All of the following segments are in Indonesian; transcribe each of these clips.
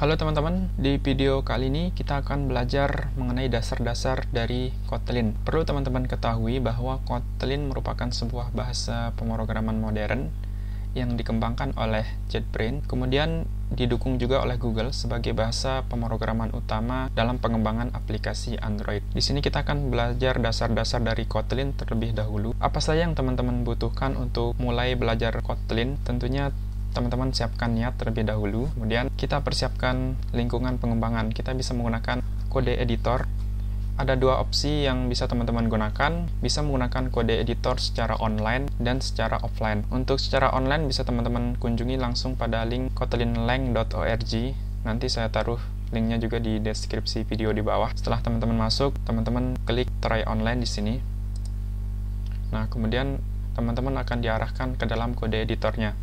Halo teman-teman, di video kali ini kita akan belajar mengenai dasar-dasar dari Kotlin. Perlu teman-teman ketahui bahwa Kotlin merupakan sebuah bahasa pemrograman modern yang dikembangkan oleh JetBrains, kemudian didukung juga oleh Google sebagai bahasa pemrograman utama dalam pengembangan aplikasi Android. Di sini kita akan belajar dasar-dasar dari Kotlin terlebih dahulu. Apa saja yang teman-teman butuhkan untuk mulai belajar Kotlin? Tentunya teman-teman siapkan niat terlebih dahulu, kemudian kita persiapkan lingkungan pengembangan. Kita bisa menggunakan kode editor. Ada dua opsi yang bisa teman-teman gunakan, bisa menggunakan kode editor secara online dan secara offline. Untuk secara online bisa teman-teman kunjungi langsung pada link kotlinlang.org. Nanti saya taruh linknya juga di deskripsi video di bawah. Setelah teman-teman masuk, teman-teman klik try online di sini. Nah, kemudian teman-teman akan diarahkan ke dalam kode editornya.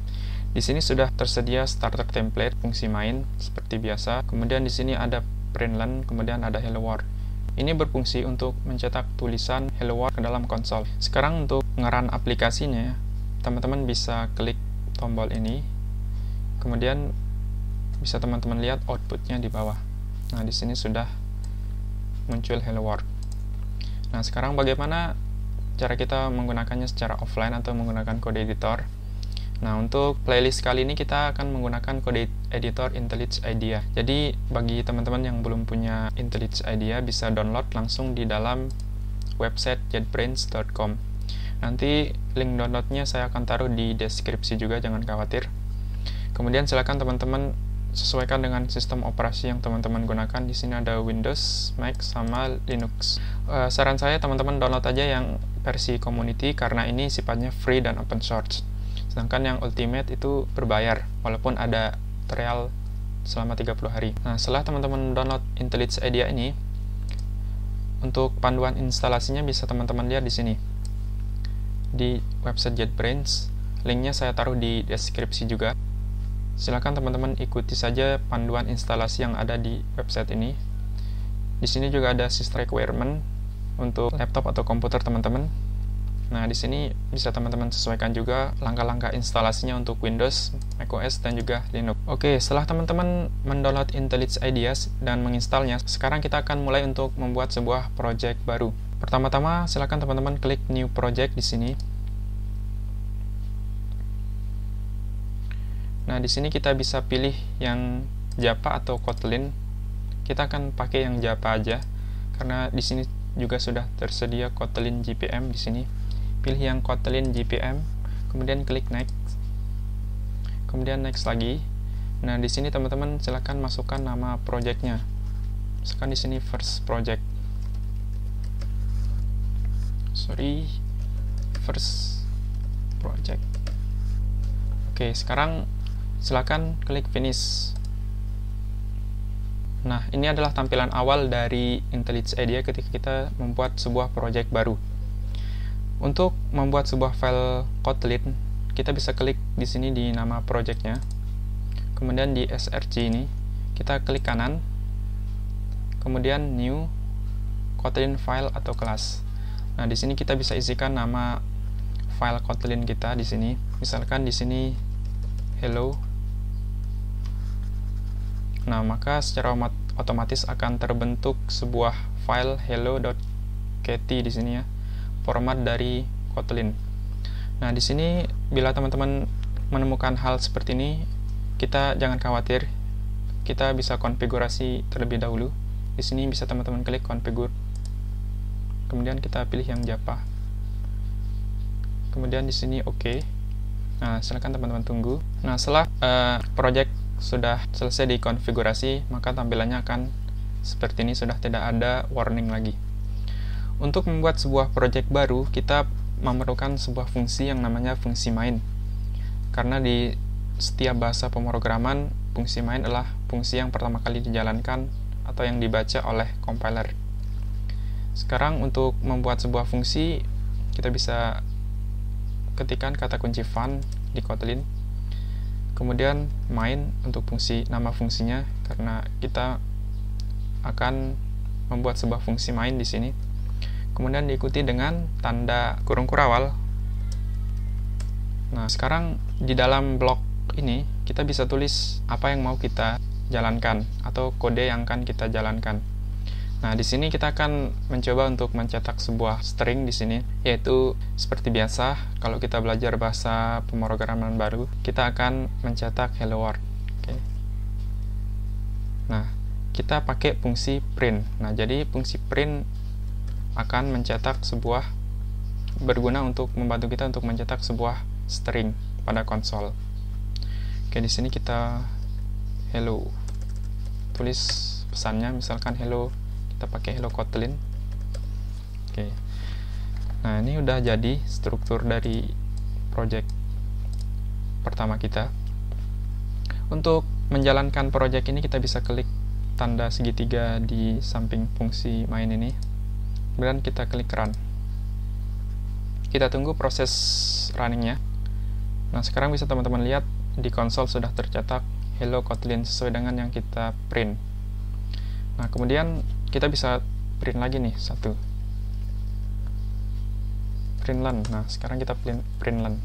Di sini sudah tersedia starter template fungsi main seperti biasa. Kemudian di sini ada println, kemudian ada hello world. Ini berfungsi untuk mencetak tulisan hello world ke dalam konsol. Sekarang untuk ngeran aplikasinya, teman-teman bisa klik tombol ini. Kemudian bisa teman-teman lihat outputnya di bawah. Nah, di sini sudah muncul hello world. Nah, sekarang bagaimana cara kita menggunakannya secara offline atau menggunakan kode editor? Nah, untuk playlist kali ini kita akan menggunakan kode editor IntelliJ IDEA. Jadi, bagi teman-teman yang belum punya IntelliJ IDEA, bisa download langsung di dalam website jetbrains.com. Nanti link downloadnya saya akan taruh di deskripsi juga, jangan khawatir. Kemudian silakan teman-teman sesuaikan dengan sistem operasi yang teman-teman gunakan. Di sini ada Windows, Mac, sama Linux. Saran saya teman-teman download aja yang versi community karena ini sifatnya free dan open source. Sedangkan yang Ultimate itu berbayar, walaupun ada trial selama 30 hari. Nah, setelah teman-teman download IntelliJ IDEA ini, untuk panduan instalasinya bisa teman-teman lihat di sini. Di website JetBrains, linknya saya taruh di deskripsi juga. Silakan teman-teman ikuti saja panduan instalasi yang ada di website ini. Di sini juga ada system requirement untuk laptop atau komputer teman-teman. Nah, di sini bisa teman-teman sesuaikan juga langkah-langkah instalasinya untuk Windows, macOS, dan juga Linux. Oke, setelah teman-teman mendownload IntelliJ IDEA dan menginstalnya, sekarang kita akan mulai untuk membuat sebuah project baru. Pertama-tama, silakan teman-teman klik New Project di sini. Nah, di sini kita bisa pilih yang Java atau Kotlin. Kita akan pakai yang Java aja, karena di sini juga sudah tersedia Kotlin GPM di sini. Pilih yang Kotlin GPM, kemudian klik next, kemudian next lagi. Nah, di sini teman-teman silakan masukkan nama projectnya. Misalkan di sini first project. First project. Oke, sekarang silakan klik finish. Nah, ini adalah tampilan awal dari IntelliJ IDEA ketika kita membuat sebuah project baru. Untuk membuat sebuah file Kotlin, kita bisa klik di sini di nama projectnya. Kemudian di src ini, kita klik kanan. Kemudian new Kotlin file atau kelas. Nah, di sini kita bisa isikan nama file Kotlin kita di sini. Misalkan di sini hello. Nah, maka secara otomatis akan terbentuk sebuah file hello.kt di sini ya. Format dari Kotlin. Nah, di sini bila teman-teman menemukan hal seperti ini, kita jangan khawatir. Kita bisa konfigurasi terlebih dahulu. Di sini bisa teman-teman klik configure. Kemudian kita pilih yang Java. Kemudian di sini oke. Nah, silakan teman-teman tunggu. Nah, setelah project sudah selesai dikonfigurasi, maka tampilannya akan seperti ini, sudah tidak ada warning lagi. Untuk membuat sebuah project baru, kita memerlukan sebuah fungsi yang namanya fungsi main. Karena di setiap bahasa pemrograman, fungsi main adalah fungsi yang pertama kali dijalankan atau yang dibaca oleh compiler. Sekarang untuk membuat sebuah fungsi, kita bisa ketikkan kata kunci fun di Kotlin. Kemudian main untuk fungsi nama fungsinya, karena kita akan membuat sebuah fungsi main di sini. Kemudian diikuti dengan tanda kurung kurawal. Nah, sekarang di dalam blok ini kita bisa tulis apa yang mau kita jalankan atau kode yang akan kita jalankan. Nah, di sini kita akan mencoba untuk mencetak sebuah string di sini, yaitu seperti biasa kalau kita belajar bahasa pemrograman baru, kita akan mencetak hello world. Oke. Nah, kita pakai fungsi print. Nah, jadi fungsi print akan mencetak sebuah, berguna untuk membantu kita untuk mencetak sebuah string pada konsol. Oke, di sini kita hello, tulis pesannya misalkan hello, kita pakai hello Kotlin. Oke. Nah, ini udah jadi struktur dari project pertama kita. Untuk menjalankan project ini kita bisa klik tanda segitiga di samping fungsi main ini, kemudian kita klik run. Kita tunggu proses runningnya. Nah, sekarang bisa teman-teman lihat di konsol sudah tercetak hello Kotlin sesuai dengan yang kita print. Nah, kemudian kita bisa print lagi nih satu, print learn. Nah, sekarang kita print learn.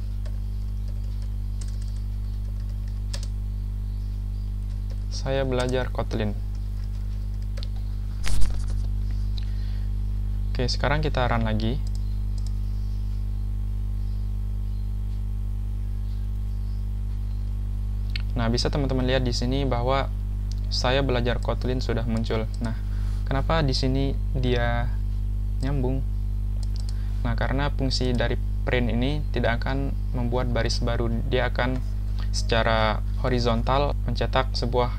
Saya belajar Kotlin. Oke, sekarang kita run lagi. Nah, bisa teman-teman lihat di sini bahwa saya belajar Kotlin sudah muncul. Nah, kenapa di sini dia nyambung? Nah, karena fungsi dari print ini tidak akan membuat baris baru, dia akan secara horizontal mencetak sebuah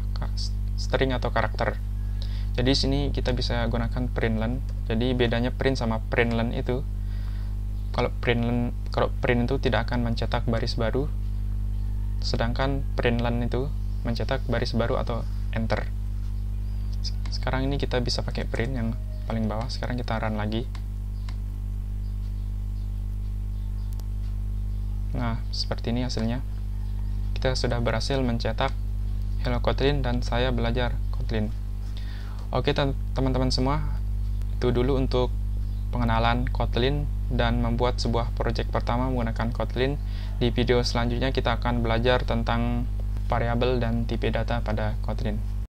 string atau karakter. Jadi di sini kita bisa gunakan println. Jadi bedanya print sama println itu, kalau print itu tidak akan mencetak baris baru, sedangkan println itu mencetak baris baru atau enter. Sekarang ini kita bisa pakai print yang paling bawah. Sekarang kita run lagi. Nah, seperti ini hasilnya. Kita sudah berhasil mencetak hello Kotlin dan saya belajar Kotlin. Oke teman-teman semua, itu dulu untuk pengenalan Kotlin dan membuat sebuah project pertama menggunakan Kotlin. Di video selanjutnya kita akan belajar tentang variabel dan tipe data pada Kotlin.